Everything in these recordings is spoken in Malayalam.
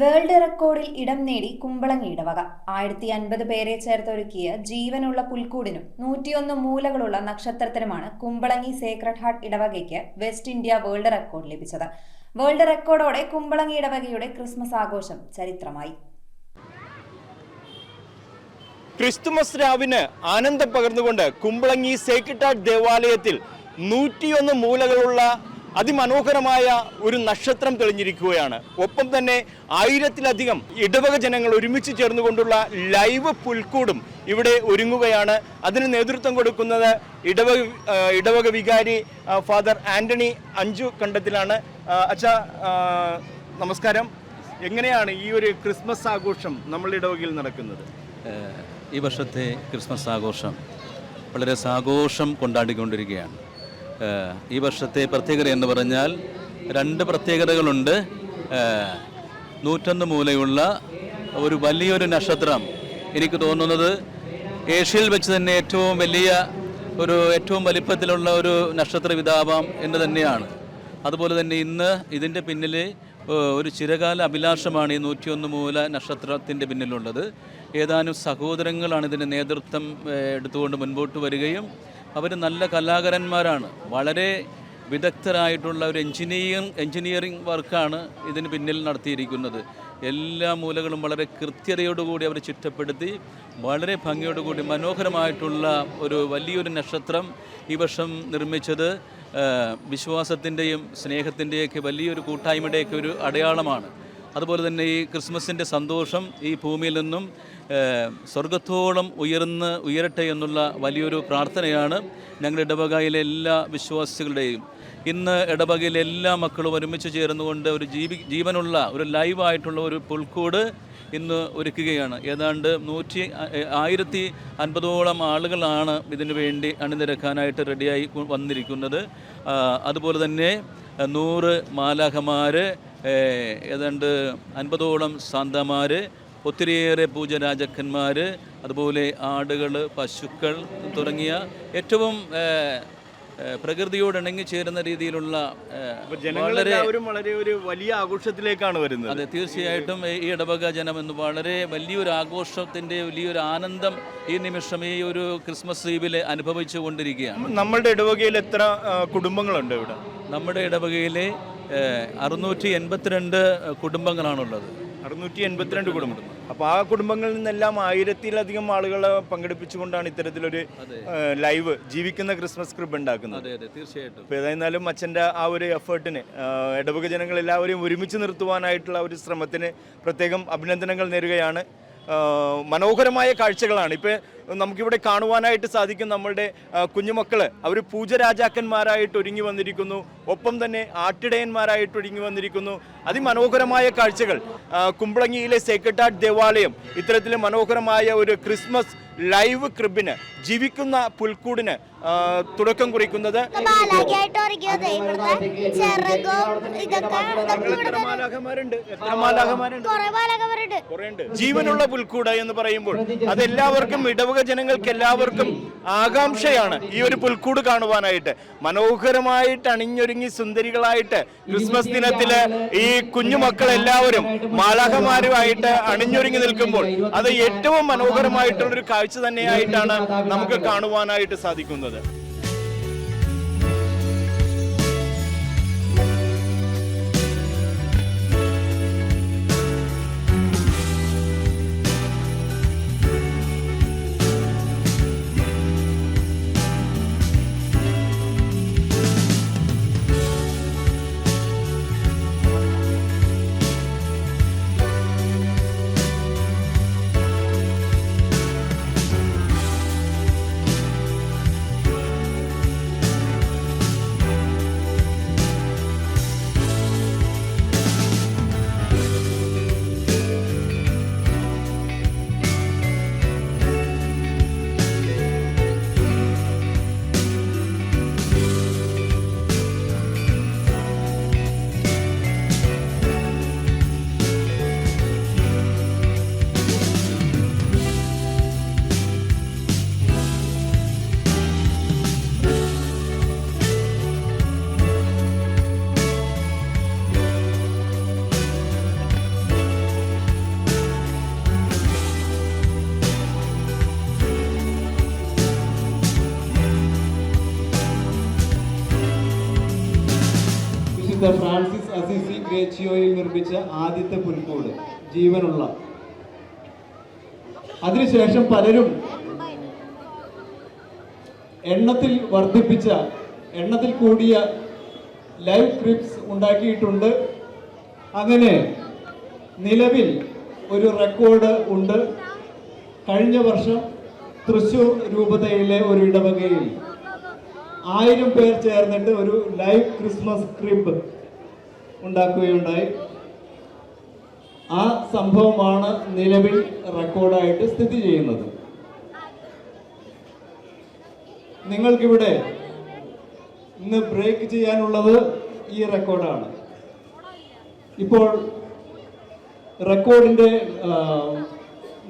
വേൾഡ് റെക്കോർഡിൽ ഇടം നേടി കുമ്പളങ്ങി ഇടവക 1050 പേരെ ചേർത്തൊരുക്കിയ ജീവനുള്ള പുൽക്കൂടിനും 101 മൂലകളുള്ള നക്ഷത്രത്തിനുമാണ് കുമ്പളങ്ങി സേക്രഡ് ഹാർട്ട് ഇടവകയ്ക്ക് വെസ്റ്റ് ഇന്ത്യ വേൾഡ് റെക്കോർഡ് ലഭിച്ചത്. വേൾഡ് റെക്കോർഡോടെ കുമ്പളങ്ങി ഇടവകയുടെ ക്രിസ്മസ് ആഘോഷം ചരിത്രമായി. ക്രിസ്തുമസ് രാവിന് ആനന്ദം പകർന്നുകൊണ്ട് കുമ്പളങ്ങി സേക്രഡ് ഹാർട്ട് ദേവാലയത്തിൽ 101 മൂലകളുള്ള അതിമനോഹരമായ ഒരു നക്ഷത്രം തെളിഞ്ഞിരിക്കുകയാണ്. ഒപ്പം തന്നെ 1000-ലധികം ഇടവക ജനങ്ങൾ ഒരുമിച്ച് ചേർന്നുകൊണ്ടുള്ള ലൈവ് പുൽക്കൂടും ഇവിടെ ഒരുങ്ങുകയാണ്. അതിന് നേതൃത്വം കൊടുക്കുന്നത് ഇടവക വികാരി ഫാദർ ആന്റണി അഞ്ചു കണ്ടത്തിലാണ്. അച്ഛാ, നമസ്കാരം. എങ്ങനെയാണ് ഈ ഒരു ക്രിസ്മസ് ആഘോഷം നമ്മളുടെ ഇടവകയിൽ നടക്കുന്നത്? ഈ വർഷത്തെ ക്രിസ്മസ് ആഘോഷം വളരെ സാഘോഷം കൊണ്ടാടിക്കൊണ്ടിരിക്കുകയാണ്. ഈ വർഷത്തെ പ്രത്യേകത എന്ന് പറഞ്ഞാൽ 2 പ്രത്യേകതകളുണ്ട്. 101 മൂലയുള്ള ഒരു വലിയൊരു നക്ഷത്രം, എനിക്ക് തോന്നുന്നത് ഏഷ്യയിൽ വെച്ച് തന്നെ ഏറ്റവും വലിപ്പത്തിലുള്ള ഒരു നക്ഷത്ര വിതാപം എന്ന് തന്നെയാണ്. അതുപോലെ തന്നെ ഇന്ന് ഇതിൻ്റെ പിന്നിൽ ഒരു ചിരകാല അഭിലാഷമാണ് ഈ 101 മൂല നക്ഷത്രത്തിൻ്റെ പിന്നിലുള്ളത്. ഏതാനും സഹോദരങ്ങളാണ് ഇതിൻ്റെ നേതൃത്വം എടുത്തുകൊണ്ട് മുൻപോട്ട് വരികയും അവർ നല്ല കലാകാരന്മാരാണ്. വളരെ വിദഗ്ധരായിട്ടുള്ള ഒരു എൻജിനീയറിംഗ് വർക്കാണ് ഇതിന് പിന്നിൽ നടത്തിയിരിക്കുന്നത്. എല്ലാ മൂലകളും വളരെ കൃത്യതയോടുകൂടി അവർ ചിട്ടപ്പെടുത്തി വളരെ ഭംഗിയോടുകൂടി മനോഹരമായിട്ടുള്ള ഒരു വലിയൊരു നക്ഷത്രം ഈ വർഷം നിർമ്മിച്ചത് വിശ്വാസത്തിൻ്റെയും സ്നേഹത്തിൻ്റെയൊക്കെ വലിയൊരു കൂട്ടായ്മയുടെയൊക്കെ ഒരു അടയാളമാണ്. അതുപോലെ തന്നെ ഈ ക്രിസ്മസിൻ്റെ സന്തോഷം ഈ ഭൂമിയിൽ നിന്നും സ്വർഗത്തോളം ഉയരട്ടെ എന്നുള്ള വലിയൊരു പ്രാർത്ഥനയാണ് ഞങ്ങളുടെ ഇടവകയിലെ എല്ലാ വിശ്വാസികളുടെയും. ഇന്ന് ഇടവകയിലെ എല്ലാ മക്കളും ഒരുമിച്ച് ചേർന്നുകൊണ്ട് ഒരു ജീവനുള്ള ഒരു ലൈവായിട്ടുള്ള ഒരു പുൽക്കൂട് ഇന്ന് ഒരുക്കുകയാണ്. ഏതാണ്ട് 1050ഓളം ആളുകളാണ് ഇതിനു വേണ്ടി അണിനിരക്കാനായിട്ട് റെഡിയായി വന്നിരിക്കുന്നത്. അതുപോലെ തന്നെ 100 മാലാഖമാർ, ഏതാണ്ട് 50ഓളം സാന്താമാർ, ഒത്തിരിയേറെ പൂജരാജക്കന്മാർ, അതുപോലെ ആടുകൾ, പശുക്കൾ തുടങ്ങിയ ഏറ്റവും പ്രകൃതിയോട് ഇണങ്ങിച്ചേരുന്ന രീതിയിലുള്ള വളരെ ഒരു വലിയ ആഘോഷത്തിലേക്കാണ് വരുന്നത്. അതെ, തീർച്ചയായിട്ടും ഈ ഇടവക ജനം എന്ന് വളരെ വലിയൊരു ആഘോഷത്തിൻ്റെ വലിയൊരു ആനന്ദം ഈ നിമിഷം ഈ ഒരു ക്രിസ്മസ് ഈവിൽ അനുഭവിച്ചു കൊണ്ടിരിക്കുകയാണ്. നമ്മളുടെ ഇടവകയിൽ എത്ര കുടുംബങ്ങളുണ്ട് ഇവിടെ? നമ്മുടെ ഇടവകയിലെ 682 കുടുംബങ്ങളാണുള്ളത്. 682 കുടുംബം. അപ്പോൾ ആ കുടുംബങ്ങളിൽ നിന്നെല്ലാം 1000-ലധികം ആളുകളെ പങ്കെടുപ്പിച്ചുകൊണ്ടാണ് ഇത്തരത്തിലൊരു ലൈവ് ജീവിക്കുന്ന ക്രിസ്മസ് ക്രിബ് ഉണ്ടാക്കുന്നത്. അതെ അതെ, തീർച്ചയായിട്ടും. അപ്പോൾ ഏതായിരുന്നാലും അച്ഛൻ്റെ ആ ഒരു എഫേർട്ടിന്, ഇടവക ജനങ്ങൾ എല്ലാവരെയും ഒരുമിച്ച് നിർത്തുവാനായിട്ടുള്ള ഒരു ശ്രമത്തിന് പ്രത്യേകം അഭിനന്ദനങ്ങൾ നേരുകയാണ്. മനോഹരമായ കാഴ്ചകളാണ് ഇപ്പോൾ നമുക്കിവിടെ കാണുവാനായിട്ട് സാധിക്കും. നമ്മളുടെ കുഞ്ഞുമക്കൾ അവർ പൂജരാജാക്കന്മാരായിട്ട് ഒരുങ്ങി വന്നിരിക്കുന്നു. ഒപ്പം തന്നെ ആട്ടിടയന്മാരായിട്ട് ഒരുങ്ങി വന്നിരിക്കുന്നു. അതിമനോഹരമായ കാഴ്ചകൾ. കുമ്പളങ്ങിയിലെ സേക്രഡ് ഹാർട്ട് ദേവാലയം ഇത്തരത്തിൽ മനോഹരമായ ഒരു ക്രിസ്മസ് ലൈവ് ക്രിബിന്, ജീവിക്കുന്ന പുൽക്കൂടിന് തുടക്കം കുറിക്കുന്നത്. ജീവനുള്ള പുൽക്കൂട് എന്ന് പറയുമ്പോൾ അതെല്ലാവർക്കും, ഇടവക ജനങ്ങൾക്ക് എല്ലാവർക്കും ആകാംക്ഷയാണ് ഈ ഒരു പുൽക്കൂട് കാണുവാനായിട്ട്. മനോഹരമായിട്ട് അണിഞ്ഞൊരുങ്ങി സുന്ദരികളായിട്ട് ക്രിസ്മസ് ദിനത്തില് ഈ കുഞ്ഞുമക്കൾ എല്ലാവരും മാലാഖമാരുമായിട്ട് അണിഞ്ഞൊരുങ്ങി നിൽക്കുമ്പോൾ അത് ഏറ്റവും മനോഹരമായിട്ടുള്ളൊരു കാഴ്ച തന്നെയായിട്ടാണ് നമുക്ക് കാണുവാനായിട്ട് സാധിക്കുന്നത്. ഗ്രേച്ചിയോയിൽ നിർമ്മിച്ച ആദ്യത്തെ പുൽക്കൂട്, ജീവനുള്ള. അതിനുശേഷം പലരും എണ്ണത്തിൽ കൂടിയ ലൈവ് ക്രിപ്സ് ഉണ്ടാക്കിയിട്ടുണ്ട്. അങ്ങനെ നിലവിൽ ഒരു റെക്കോർഡ് ഉണ്ട്. കഴിഞ്ഞ വർഷം തൃശ്ശൂർ രൂപതയിലെ ഒരു ഇടവകയിൽ 1000 പേർ ചേർന്നിട്ട് ഒരു ലൈവ് ക്രിസ്മസ് ക്രിബ് ഉണ്ടാക്കുകയുണ്ടായി. ആ സംഭവമാണ് നിലവിൽ റെക്കോർഡായിട്ട് സ്ഥിതി ചെയ്യുന്നത്. നിങ്ങൾക്കിവിടെ ഇന്ന് ബ്രേക്ക് ചെയ്യാനുള്ളത് ഈ റെക്കോർഡാണ്. ഇപ്പോൾ റെക്കോർഡിൻ്റെ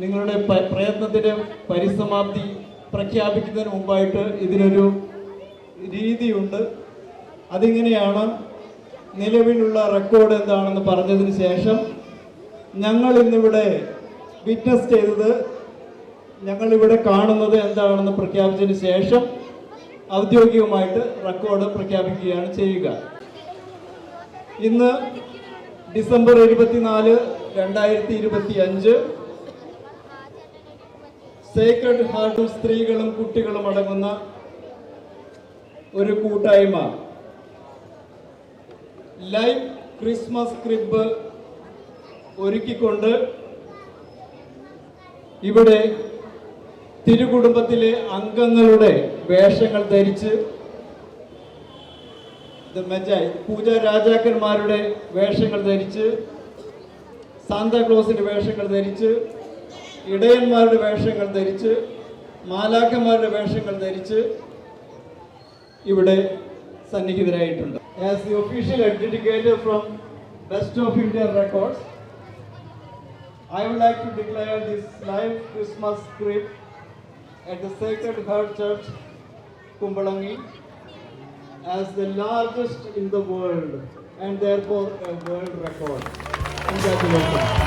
നിങ്ങളുടെ പ്രയത്നത്തിൻ്റെ പരിസമാപ്തി പ്രഖ്യാപിക്കുന്നതിന് മുമ്പായിട്ട് ഇതിനൊരു രീതിയുണ്ട്. അതിങ്ങനെയാണ്: നിലവിലുള്ള റെക്കോർഡ് എന്താണെന്ന് പറഞ്ഞതിന് ശേഷം ഞങ്ങൾ ഇന്നിവിടെ വിറ്റ്നസ് ചെയ്തത്, ഞങ്ങളിവിടെ കാണുന്നത് എന്താണെന്ന് പ്രഖ്യാപിച്ചതിന് ശേഷം ഔദ്യോഗികമായിട്ട് റെക്കോർഡ് പ്രഖ്യാപിക്കുകയാണ് ചെയ്യുക. ഇന്ന് ഡിസംബർ 24, 2025 സേക്രഡ് ഹാർട്ടും സ്ത്രീകളും കുട്ടികളും അടങ്ങുന്ന ഒരു കൂട്ടായ്മ ലൈവ് ക്രിസ്മസ് ക്രിബ് ഒരുക്കിക്കൊണ്ട് ഇവിടെ തിരുകുടുംബത്തിലെ അംഗങ്ങളുടെ വേഷങ്ങൾ ധരിച്ച്, പൂജാ രാജാക്കന്മാരുടെ വേഷങ്ങൾ ധരിച്ച്, സാന്താക്ലോസിന്റെ വേഷങ്ങൾ ധരിച്ച്, ഇടയന്മാരുടെ വേഷങ്ങൾ ധരിച്ച്, മാലാഖമാരുടെ വേഷങ്ങൾ ധരിച്ച് ഇവിടെ സന്നിഹിതരായിട്ടുണ്ട്. As the official adjudicator from Best of India Records, I would like to declare this live Christmas crib at the Sacred Heart Church, Kumbalangi, as the largest in the world and therefore a world record. Congratulations.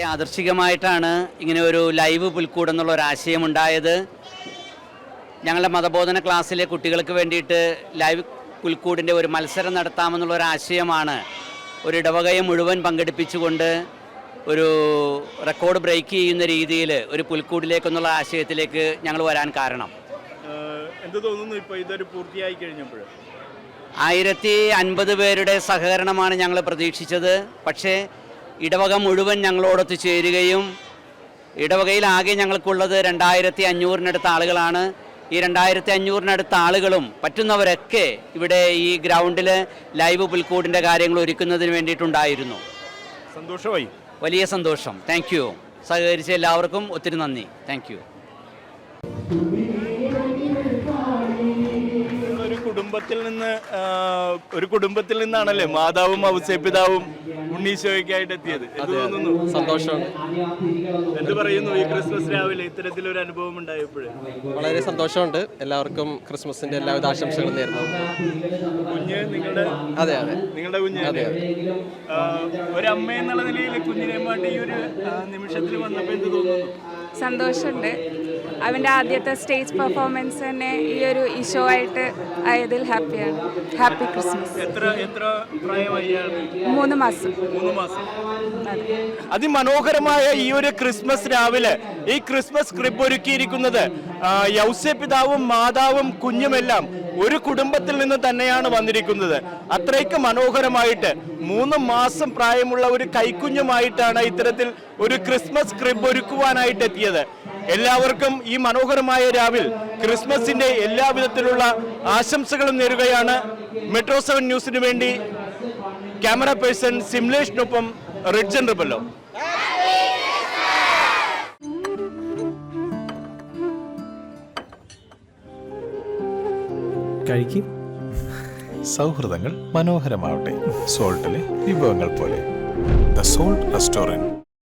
യാദൃശ്ചികമായിട്ടാണ് ഇങ്ങനെ ഒരു ലൈവ് പുൽക്കൂട് എന്നുള്ള ഒരു ആശയം ഉണ്ടായത്. ഞങ്ങളുടെ മതബോധന ക്ലാസ്സിലെ കുട്ടികൾക്ക് വേണ്ടിയിട്ട് ലൈവ് പുൽക്കൂടിൻ്റെ ഒരു മത്സരം നടത്താമെന്നുള്ള ഒരു ആശയമാണ് ഒരു ഇടവകയെ മുഴുവൻ പങ്കെടുപ്പിച്ചുകൊണ്ട് ഒരു റെക്കോർഡ് ബ്രേക്ക് ചെയ്യുന്ന രീതിയിൽ ഒരു പുൽക്കൂടിലേക്കെന്നുള്ള ആശയത്തിലേക്ക് ഞങ്ങൾ വരാൻ കാരണം. എന്ത് തോന്നുന്നു ഇപ്പോൾ ഇതൊരു പൂർത്തിയായി കഴിഞ്ഞപ്പോൾ? 1050 പേരുടെ സഹകരണമാണ് ഞങ്ങൾ പ്രതീക്ഷിച്ചത്. പക്ഷേ ഇടവക മുഴുവൻ ഞങ്ങളോടൊത്ത് ചേരുകയും ഇടവകയിൽ ആകെ ഞങ്ങൾക്കുള്ളത് 2500-നടുത്ത ആളുകളാണ്. ഈ 2500-നടുത്ത ആളുകളും പറ്റുന്നവരൊക്കെ ഇവിടെ ഈ ഗ്രൗണ്ടിൽ ലൈവ് പുൽക്കൂടിൻ്റെ കാര്യങ്ങൾ ഒരുക്കുന്നതിന് വേണ്ടിയിട്ടുണ്ടായിരുന്നു. സന്തോഷമായി, വലിയ സന്തോഷം. Thank you. സഹകരിച്ച എല്ലാവർക്കും ഒത്തിരി നന്ദി. Thank you. ഒരു കുടുംബത്തിൽ നിന്നാണല്ലേ മാതാവും ഔസേപിതാവും ഉണ്ണീശോയ്ക്കായിട്ട് എത്തിയത്. സന്തോഷമാണ്. എന്ത് പറയുന്നു ഈ ക്രിസ്മസ് രാവിലെ ഇത്തരത്തിലൊരു അനുഭവം ഉണ്ടായപ്പോഴേ? വളരെ സന്തോഷമുണ്ട്. എല്ലാവർക്കും ക്രിസ്മസിന്റെ എല്ലാവിധ ആശംസകളും നേരുന്നു. കുഞ്ഞ് നിങ്ങളുടെ? അതെ അതെ, നിങ്ങളുടെ കുഞ്ഞ്. ഒരമ്മ എന്നുള്ള നിലയിൽ കുഞ്ഞിനെ വേണ്ടി ഈ ഒരു നിമിഷത്തിൽ വന്നപ്പോൾ എന്ത് തോന്നുന്നു? സന്തോഷമുണ്ട്. അവൻ്റെ ആദ്യത്തെ സ്റ്റേജ് പെർഫോമൻസ് തന്നെ ഈ ഒരു ഷോ ആയിട്ട് ആയതിൽ ഹാപ്പിയാണ്. Happy Christmas. എത്ര പ്രായമായി? 3 മാസം. അതിമനോഹരമായ ഈ ഒരു ക്രിസ്മസ് രാവിലെ ഈ ക്രിസ്മസ് ക്രിബ് ഒരുക്കിയിരിക്കുന്നത് യൗസേപിതാവും മാതാവും കുഞ്ഞുമെല്ലാം ഒരു കുടുംബത്തിൽ നിന്ന് തന്നെയാണ് വന്നിരിക്കുന്നത്. അത്രയ്ക്ക് മനോഹരമായിട്ട് 3 മാസം പ്രായമുള്ള ഒരു കൈക്കുഞ്ഞുമായിട്ടാണ് ഇത്തരത്തിൽ ഒരു ക്രിസ്മസ് ക്രിബ് ഒരുക്കുവാനായിട്ട് എത്തിയത്. എല്ലാവർക്കും ഈ മനോഹരമായ രാവിൽ ക്രിസ്മസിന്റെ എല്ലാവിധത്തിലുള്ള ആശംസകളും നേരുകയാണ്. മെട്രോ 7 ന്യൂസിന് വേണ്ടി ക്യാമറ പേഴ്സൺ സിംലേഷിനൊപ്പം റിഡ്ജൻ റിബല്ലോ. കഴിക്കും. സൗഹൃദങ്ങൾ മനോഹരമാവട്ടെ. സോൾട്ടിലെ വിഭവങ്ങൾ പോലെ. The salt restaurant.